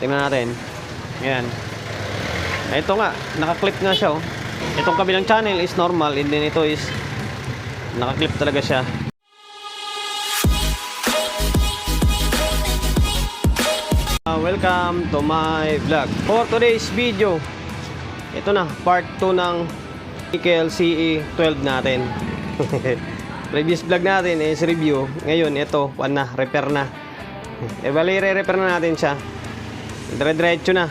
Tingnan natin. Ayan. Ito nga, naka-clip nga siya, oh. Itong kabilang channel is normal, and then ito is naka-clip talaga siya. Welcome to my vlog. For today's video, ito na, part 2 ng Nickel CE12 natin. Previous vlog natin is review. Ngayon, ito, repair na. Bali, re-repair na natin siya. Dire-diretso na.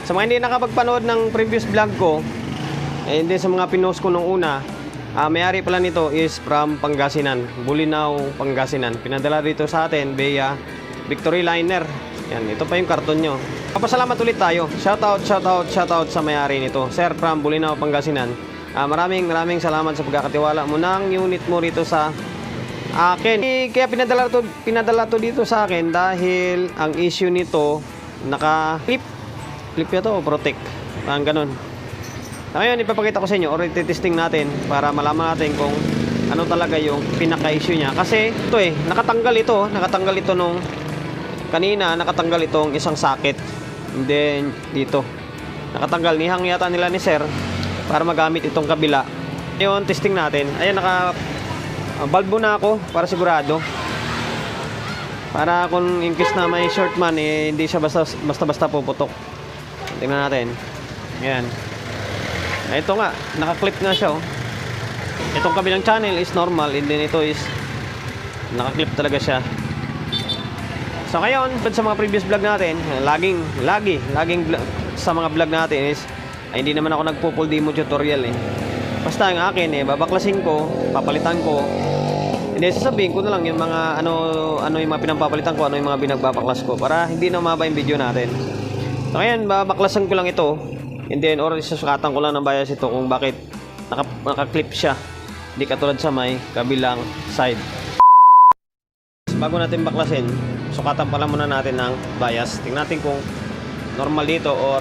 Sa mga hindi nakapagpanood ng previous vlog ko, hindi sa mga pinost ko nung una, may-ari pala nito is from Pangasinan, Bulinaw, Pangasinan. Pinadala dito sa atin via Victory Liner. Yan, ito pa yung karton nyo. Papasalamat ulit tayo. Shoutout sa may-ari nito, Sir from Bulinaw, Pangasinan. Maraming salamat sa pagkakatiwala mo ng unit mo rito sa akin. Kaya pinadala to dito sa akin dahil ang issue nito naka-clip na to o protect. Parang ganun. Ngayon ipapakita ko sa inyo or testing natin para malaman natin kung ano talaga yung pinaka-issue niya. Kasi ito nakatanggal ito nung kanina, nakatanggal itong isang socket. And then dito nakatanggal, nihang yata nila ni Sir para magamit itong kabila. Ngayon testing natin. Ayan, balbo na ako para sigurado. Para kung in case na may short man, hindi siya basta puputok. Tingnan natin. Ayan. Ito nga, naka-clip nga siya, oh. Itong kabilang channel is normal, and then ito is naka-clip talaga siya. So ngayon, sa mga previous vlog natin, laging sa mga vlog natin is hindi naman ako nagpo-full demo tutorial eh. Basta ang akin babaklasin ko, papalitan ko. Hindi, sasabihin ko na lang yung mga ano yung mga pinapapalitan ko, ano yung mga binagbabaklas ko para hindi na maba yung video natin. So ngayon, babaklasan ko lang ito. And then, or isusukatan ko lang ng bias ito kung bakit naka-clip siya. Hindi katulad sa may kabilang side. Bago natin baklasin, sukatan pala muna natin ng bias. Tingnan natin kung normal dito or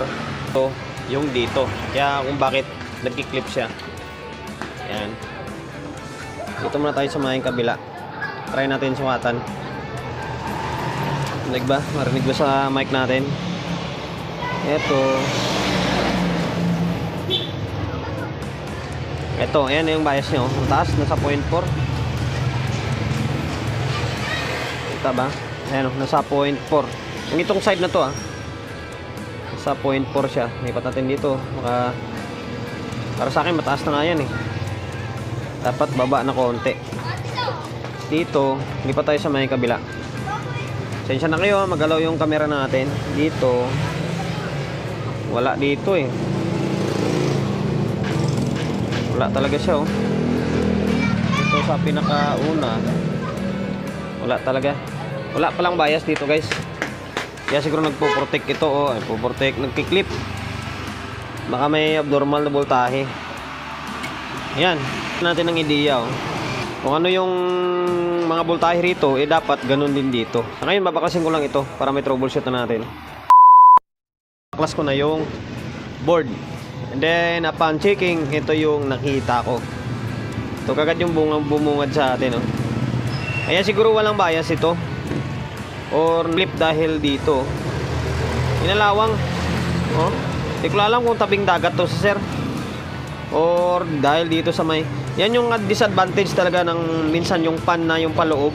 yung dito. Kaya kung bakit nagki-clip siya. Ayan. Dito muna tayo sa may kabila. Try natin sukatan. Marinig ba? Marinig ba sa mic natin? Ito, ayan yung bias nyo. Ang taas, nasa 0.4. Kita ba? Ayan, nasa 0.4. Yung itong side na to, nasa 0.4 siya. Lipat natin dito. Para sa akin, mataas na nga yan eh. Dapat baba na konti. Dito, lipat tayo sa may kabila. Sensya na kayo, magalaw yung camera natin. Dito, wala dito eh. Wala talaga siya, oh. Dito sa pinakauna, wala talaga. Wala palang bias dito, guys. Kaya siguro nagpo-protect ito, oh. Nagpo-protect, nagki-clip. Baka may abnormal na voltahe. Ayan, natin ang ideya, oh. Kung ano yung mga voltahe rito, dapat ganun din dito. Ngayon, babaklasin ko lang ito para may troubleshoot na natin. Baklas ko na yung board. And then, upon checking, ito yung nakita ko. Ito kagad yung bumungad sa atin, oh. Kaya siguro walang bias ito. Or clip dahil dito. Inalawang. Oh. Hindi ko alam kung tabing dagat to, sir. Or dahil dito sa may... Yan yung disadvantage talaga ng minsan yung pan na yung paloob.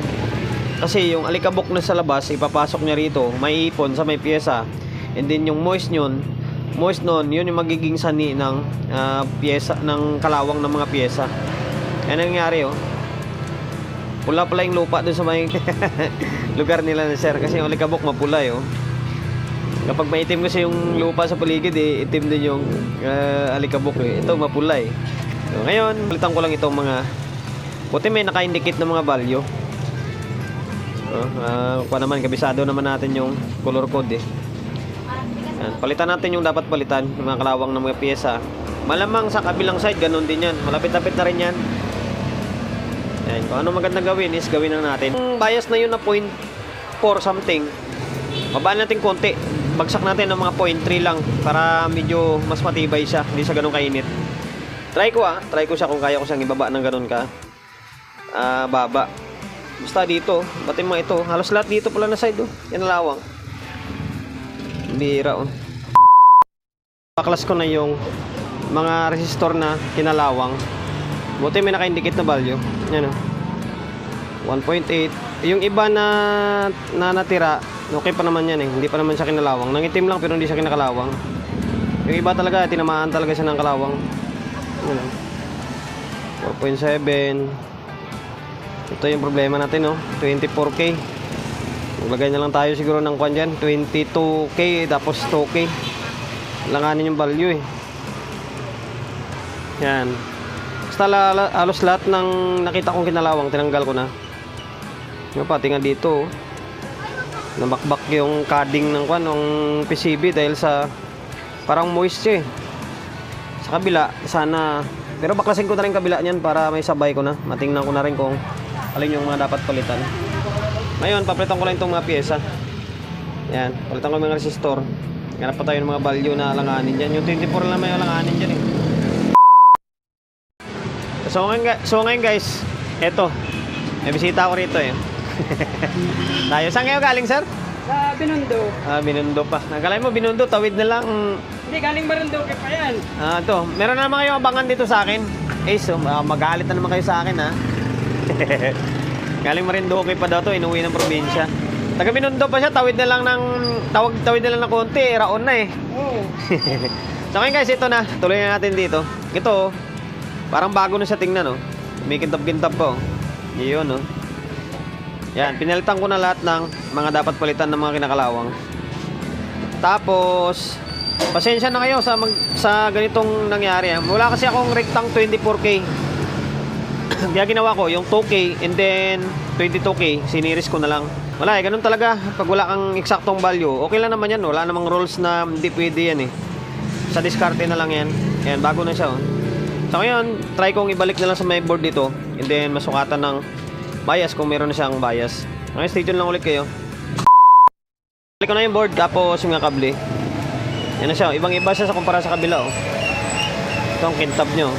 Kasi yung alikabok na sa labas, ipapasok niya rito. May ipon sa may pyesa. And then yung moist nun, yun yung magiging sani ng pyesa, ng kalawang ng mga pyesa. Yan ang nangyari, oh. Pula pala yung lupa dun sa may lugar nila na, sir. Kasi yung alikabok mapula, oh. Kapag maitim kasi yung lupa sa paligid, itim din yung alikabok, eh. Ito mapula, eh. So, ngayon, palitan ko lang itong mga puti, may naka-indicate ng mga value. Kung naman, kabisado naman natin yung color code, eh. Yan, palitan natin yung dapat palitan, yung mga kalawang ng mga pyesa. Malamang sa kabilang side, ganun din yan. Malapit-lapit na rin yan. Yan, kung ano magandang gawin is gawin na natin. Yung bias na yun na 0.4 something, babaan natin konti. Bagsak natin ng mga 0.3 lang para medyo mas matibay siya. Hindi siya ganun kainit. Try ko siya kung kaya ko siyang ibaba ng ganun ka baba. Basta dito, pati mga ito, halos lahat dito pala na side, oh. Yan lawang. Bira, oh. Baklas ko na yung mga resistor na kinalawang. Buti may naka-indicate na value. Yan, oh. 1.8. Yung iba na natira, okay pa naman yan eh. Hindi pa naman siya kinalawang. Nangitim lang pero hindi siya kinakalawang. Yung iba talaga, tinamaan talaga siya ng kalawang. Yan, oh. 4.7. Ito yung problema natin, no? 24K. Maglagay na lang tayo siguro ng kwan dyan. 22K tapos 2K. Langanin yung value eh. Yan. Basta halos lahat ng nakita kong kinalawang, tinanggal ko na. Yung pati nga dito, oh. Nabakbak yung carding ng kwan, ng PCB dahil sa parang moist siya eh. Sa kabila, sana. Pero baklasin ko na rin kabila niyan para may sabay ko na. Matingnan ko na rin kung alin yung mga dapat palitan. Ngayon, papalitan ko lang itong mga pyesa. Yan, palitan ko yung mga resistor. Ganap pa tayo ng mga value na alanganin dyan. Yung 24 lang may alanganin dyan eh. So ngayon guys, eto. May bisita ako rito eh. Tayo, saan kayo galing sir? Sa Binondo. Binondo pa. Nakalay mo, Binondo, tawid na lang. Hindi, galing Marinduque pa yan. Ito, meron na naman kayong abangan dito sa akin. So, magalit na naman kayo sa akin ha. Galing Marinduque pa daw to, inuwi ng probinsya. Taga Binondo pa siya, tawid na lang ng konti, raon na eh. Oo. So ngayon guys, ito na, tuloy na natin dito. Ito, parang bago na siya tingnan, oh. May kintab-kintab pa, oh. Yun, oh. Yan, pinalitan ko na lahat ng mga dapat palitan ng mga kinakalawang. Tapos, pasensya na kayo sa ganitong nangyari. Wala kasi akong rectang 24K. Kaya ginawa ko yung 2K and then 22K, siniris ko na lang. Wala eh, ganun talaga. Pag wala kang eksaktong value, okay lang naman yan. Wala namang rules na hindi pwede yan eh. Sa diskarte na lang yan. Yan, bago na siya, oh. So ngayon, try kong ibalik na lang sa my board dito and then masukatan ng bias kung meron na siyang bias. Ngayon, stay tuned lang ulit kayo. Balik ko na yung board tapos yung mga kable. Yan na siya, ibang iba siya sa kumpara sa kabila, oh. Ito ang kintab nyo.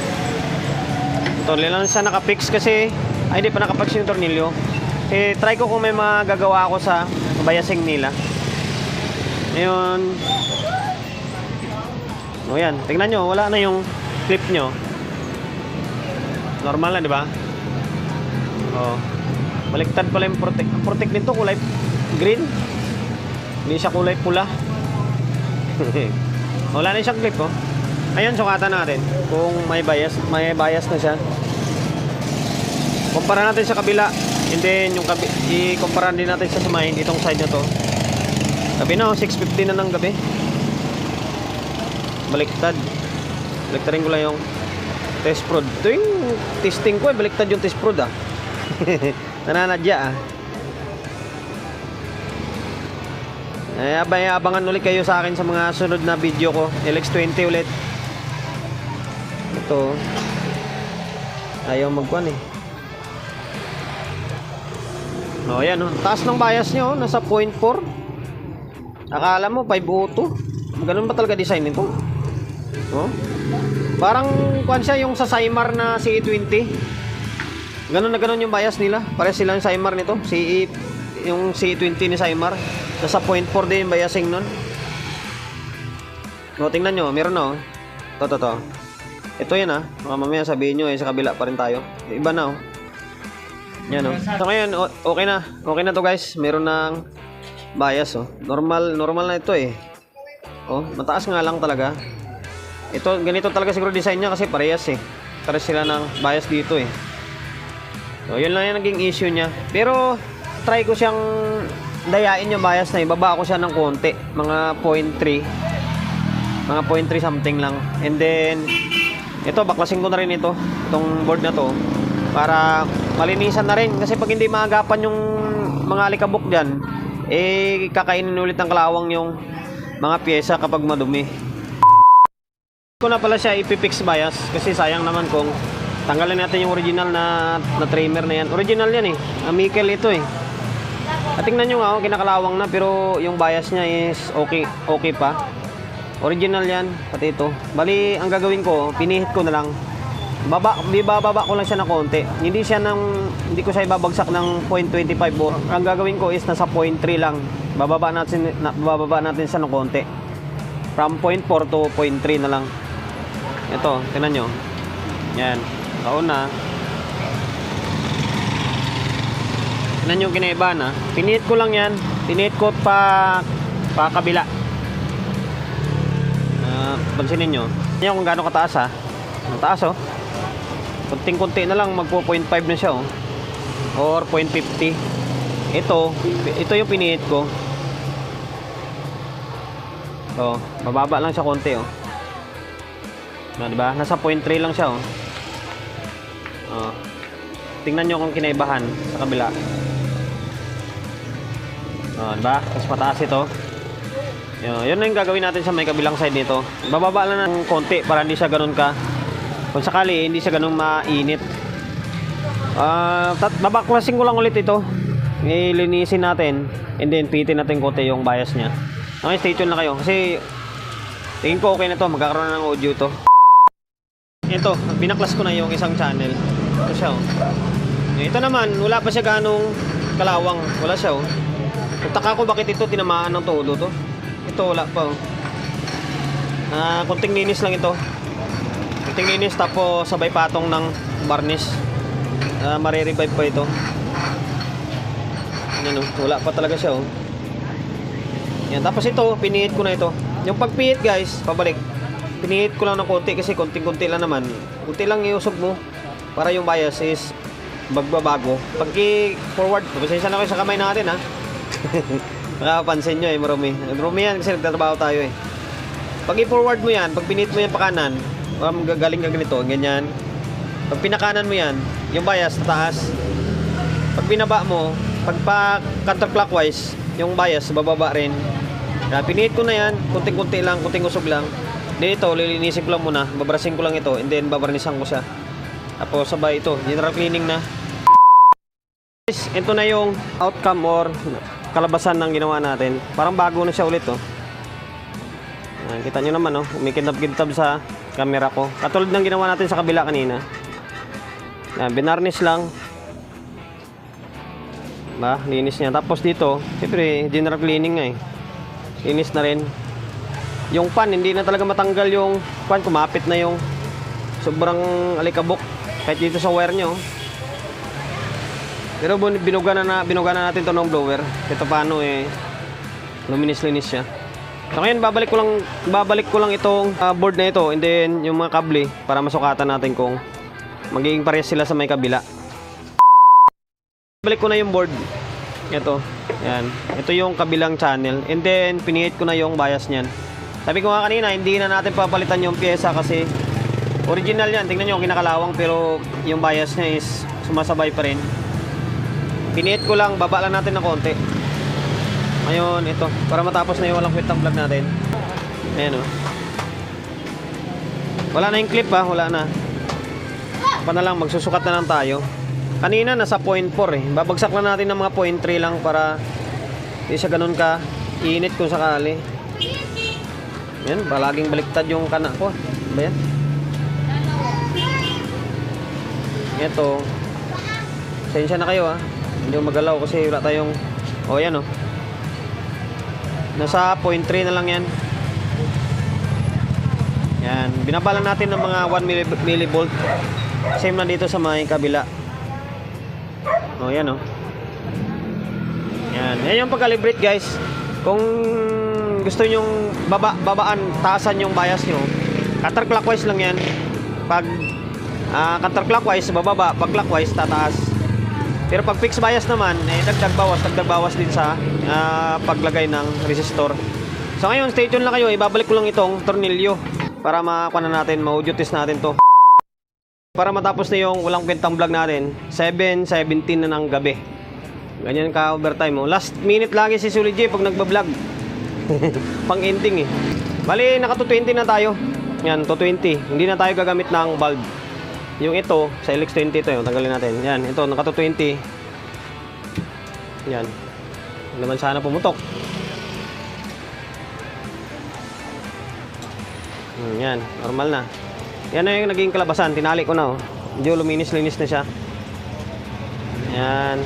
Ito, lang siya nakapix kasi hindi pa nakapix yung tornilyo. Try ko kung may magagawa ako sa biasing nila. Ngayon, o yan, tingnan nyo, wala na yung clip nyo. Normal na, di ba? Oh. Baliktad pala yung protect nito, kulay green. Hindi siya kulay pula. Wala na siyang clip, oh. Ayun, sukatan natin kung may bias na siya. Kumpara natin sa kabila. And then yung i-kumpara din natin sa sumahin itong side na to. Gabi na, 6:50 na ng gabi. Baliktad. Baliktarin ko lang yung test prod. Ito yung testing ko, baliktad yung test prod, ah. Nananadya, ah. Abangan ulit kayo sa akin sa mga sunod na video ko. LX20 ulit. Ito. Ayaw magkuhan eh. O, yan, oh. Taas ng bias nyo, oh. Nasa 0.4. Akala mo 502. Ganun ba talaga design nito? Oh. Parang kuhan siya yung sa Saimar na CE20. Ganun na ganun yung bias nila. Pares sila yung Saimar nito. Yung CE20 ni Saimar. Nasa 0.4 din yung biasing nun. O, tingnan nyo. Meron na, oh. Ito. Ito yan, ah. Mamaya sabihin nyo, sa kabila pa rin tayo. Iba na, oh. Yan, oh. So ngayon, okay na. Okay na to, guys. Meron ng bias, oh. Normal na ito, eh. Oh, mataas nga lang talaga. Ito, ganito talaga siguro design niya kasi parehas, eh. Parehas sila ng bias dito, eh. So, yun lang yung naging issue niya. Pero, try ko siyang dayain yung bias na. Ibaba ko siya ng konti. Mga 0.3. Mga 0.3 something lang. And then, ito, baklasin ko na rin ito. Itong board na to. Para malinisan na rin. Kasi pag hindi maagapan yung mga alikabok dyan, kakainin ulit ng kalawang yung mga pyesa kapag madumi. Ko na pala siya ipipix bias kasi sayang naman kung tanggalin natin yung original na trimmer na yan. Original yan, eh. Amical ito, eh. At tingnan nyo nga, oh, kinakalawang na pero yung bias niya is okay pa. Original yan, pati ito. Bali, ang gagawin ko, pinihit ko na lang. Bibaba ko lang siya ng konti. Hindi ko siya ibabagsak ng 0.25. Ang gagawin ko is nasa 0.3 lang. bababa natin sa ng konti. From 0.4 to 0.3 na lang. Ito, tingnan nyo. Yan. Kauna. Tingnan yung kinaibahan ha. Pinihit ko lang yan. Pinihit ko pa kabila. Pansinin nyo. Yan kung gaano kataas ha. Ang taas oh. Kunting-kunti na lang. Magpo 0.5 na siya oh. Or 0.50. Ito yung pinihit ko. So, mababa lang siya konti oh. Diba? Nasa 0.3 lang siya oh. Tingnan nyo kung kinaibahan sa kabila. Diba? Mas mataas ito. Yun na yung gagawin natin sa may kabilang side nito. Bababa lang ng konti para hindi siya ganun ka. Kung sakali, hindi siya ganun mainit. Babaklasin ko lang ulit ito. Nilinisin natin. And then, pitin natin konti yung bias niya. Okay, stay tuned na kayo. Kasi, tingin ko okay na to. Magkakaroon na ng audio to. Ito, binaklas ko na yung isang channel. Ito siya oh. Ito naman, wala pa siya ganong kalawang. Wala siya oh. Nagtaka ko bakit ito tinamaan ng todo to. Ito wala pa oh. Kunting linis lang ito. Kunting linis tapos sabay patong ng varnish. Mare-revive pa ito. Yan oh, wala pa talaga siya oh. Yan, tapos ito, pinihit ko na ito. Yung pagpihit guys, pabalik. Pinihit ko lang ng konti kasi konting-konti lang naman. Kunti lang iusog mo para yung bias is magbabago. Pag forward, pasensya na kayo sa kamay natin ha. Nakapansin nyo marumi. Marumi yan kasi nagtatrabaho tayo eh. Pag i-forward mo yan, pag pinihit mo yan pa kanan, gagaling ka ganito, ganyan. Pag pinakanan mo yan, yung bias taas. Pag binaba mo, pag pa counterclockwise, yung bias bababa rin. Kaya pinihit ko na yan, kunting-kunti lang, kunting usog lang. Dito, lilinisin ko lang muna, babrasing ko lang ito, and then babarnisan ko siya. Tapos sabay ito, general cleaning na. Ito na yung outcome or kalabasan ng ginawa natin. Parang bago na siya ulit oh. Kita nyo naman oh, umikintab-kintab sa camera ko. Katulad ng ginawa natin sa kabila kanina. Binarnish lang. Linis niya. Tapos dito, siyempre, general cleaning nga eh. Linis na rin. Yung pan, hindi na talaga matanggal yung pan. Kumapit na yung sobrang alikabok. Kahit dito sa wire nyo. Pero binuga na natin to ng blower. Ito paano eh, luminis-linis siya. So ngayon, babalik ko lang itong board na ito. And then, yung mga kable para masukatan natin kung magiging parehas sila sa may kabila. Balik ko na yung board. Ito. Yan. Ito yung kabilang channel. And then, pinihit ko na yung bias niyan. Sabi ko nga kanina, hindi na natin papalitan yung pyesa kasi original yan. Tingnan nyo, kinakalawang pero yung bias niya is sumasabay pa rin. Pinihit ko lang, baba lang natin ng konti. Ngayon, ito. Para matapos na yung walang kwentang vlog natin. Ayan o. Wala na yung clip ha, wala na. Pa na lang, magsusukat na lang tayo. Kanina nasa 0.4 eh. Babagsak na natin ng mga 0.3 lang para hindi siya ganun ka init kung sakali. Yan, palaging baliktad yung kana ko. Ba yan? Ito. Sensya na kayo ha. Hindi ko magalaw kasi wala tayong yan o. Nasa 0.3 na lang yan. Yan. Binabalan natin ng mga 1 millivolt. Same na dito sa may kabila. Yan o. Yan. Yan yung pag-calibrate guys. Kung gusto nyong babaan, taasan yung bias nyo, counterclockwise lang yan. Pag counterclockwise, bababa. Pag clockwise, tataas. Pero pag fixed bias naman, dagdag bawas din sa paglagay ng resistor. So ngayon, stay tuned lang kayo. Ibabalik ko lang itong tornilyo para makuha na natin, ma-audio test natin to. Para matapos na yung walang kwentang vlog natin. 7:17 na ng gabi. Ganyan ka overtime. Last minute lagi si Sully J pag nagbablog. Pang ending eh. Bali, naka 220 na tayo. Yan, 220. Hindi na tayo gagamit ng bulb. Yung ito, sa LX20 ito yung tanggalin natin. Yan, ito, naka 220. Yan. Hindi naman sana pumutok. Yan, normal na. Yan na yung naging kalabasan. Tinali ko na oh. Medyo luminis-linis na siya. Yan.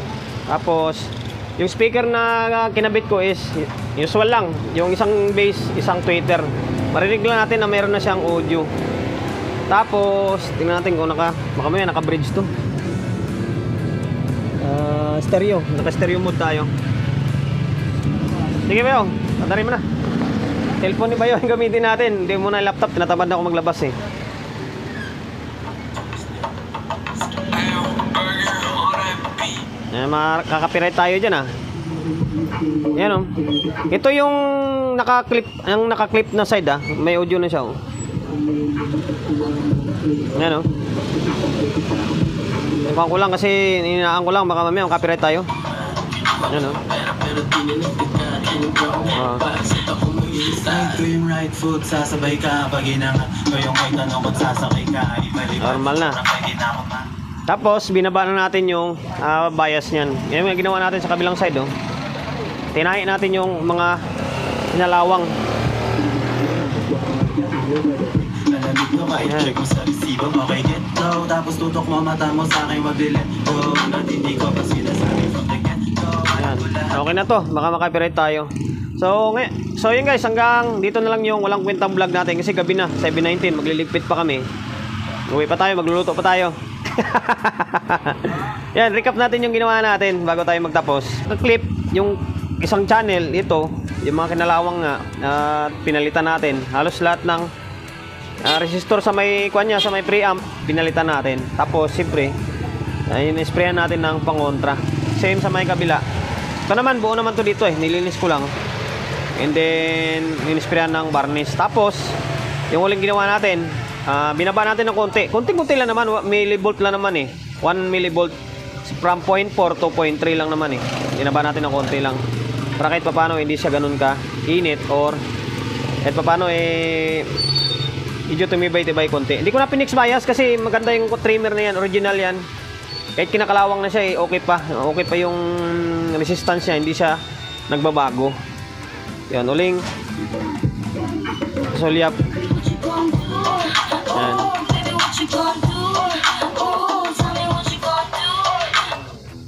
Tapos, Yung speaker na kinabit ko is usual lang. Yung isang bass, isang tweeter. Marinig lang natin na meron na siyang audio. Tapos, tingnan natin kung baka may naka-bridge to. Stereo. Naka-stereo mode tayo. Sige Bayo, tatarin mo na. Cellphone ni Bayo yung gamitin natin. Hindi mo na yung laptop, tinatamad na ako maglabas eh. Makaka-copyright tayo dyan ah. Yan oh. Ito yung naka-clip na side ah. May audio na siya oh. Yan oh. Ipang ko lang kasi ininaan ko lang baka mamaya copyright tayo. Yan oh. Yung right foot, sasabay ka pag inangat ko yung may tanong kung sasakay ka ay maliban. Normal na. Tapos binaba na natin yung bias niyan. Yan yung ginawa natin sa kabilang side oh. Tinahi natin yung mga inalawang. Nalamig ko kahit check mo sa resibo. Okay, get go. Tapos tutok mo mata mo sa akin, wag let go. At hindi ko pa sinasabi from the get go. Ayan. Okay na to, baka makapiright tayo. So yun guys, hanggang dito na lang yung walang kwentang vlog natin kasi gabi na, 7:19, magliligpit pa kami. Uwi pa tayo, magluluto pa tayo. Yan, recap natin yung ginawa natin bago tayo magtapos. Clip yung isang channel, ito, yung mga kinalawang nga, pinalitan natin. Halos lahat ng resistor sa may sa may preamp, pinalitan natin. Tapos, siyempre, in-sprayan natin ng pangontra. Same sa may kabila. Ito naman, buo naman to dito eh, nilinis ko lang. And then, in-sprayan ng varnish. Tapos, yung huling ginawa natin, binaba natin ng konti. Konti-konti lang naman, millivolt lang naman eh. 1 millivolt from 0.4 to 0.3 lang naman eh. Binaba natin ng konti lang. Para kahit paano hindi siya ganun ka init or kahit paano medyo tumibay-tibay konti. Hindi ko na pinix bias kasi maganda yung trimmer na yan, original yan. Kahit kinakalawang na siya okay pa. Okay pa yung resistance niya, hindi siya nagbabago. Yan, uling sulyap. Yan.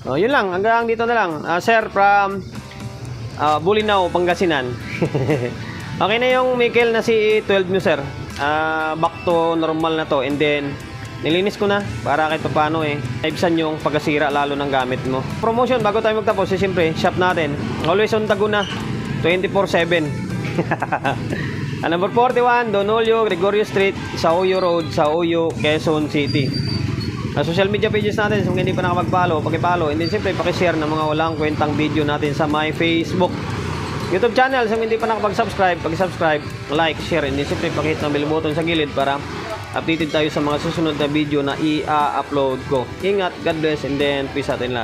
Oh, yun lang, hanggang dito na lang. Sir from Bulinaw, Pangasinan. Okay na yung Mikel na si 12 nyo sir. Back to normal na to. And then nilinis ko na para kahit paano ibsan yung pagkasira lalo ng gamit mo. Promotion bago tayo magtapos siyempre shop natin. Always on Taguna 24/7. Number 41 Don Julio Gregorio Street, Sauyo Road, Sauyo, Quezon City. Social media pages natin, kung hindi pa nakapag-follow, paki-follow. And then siyempre paki-share ng mga walang kwentang video natin sa my Facebook, YouTube channel. Kung hindi pa nakapag-subscribe, paki-subscribe, like, share. And then siyempre paki-hit ng bell button sa gilid para updated tayo sa mga susunod na video na i-upload ko. Ingat, God bless, and then peace out in lahat.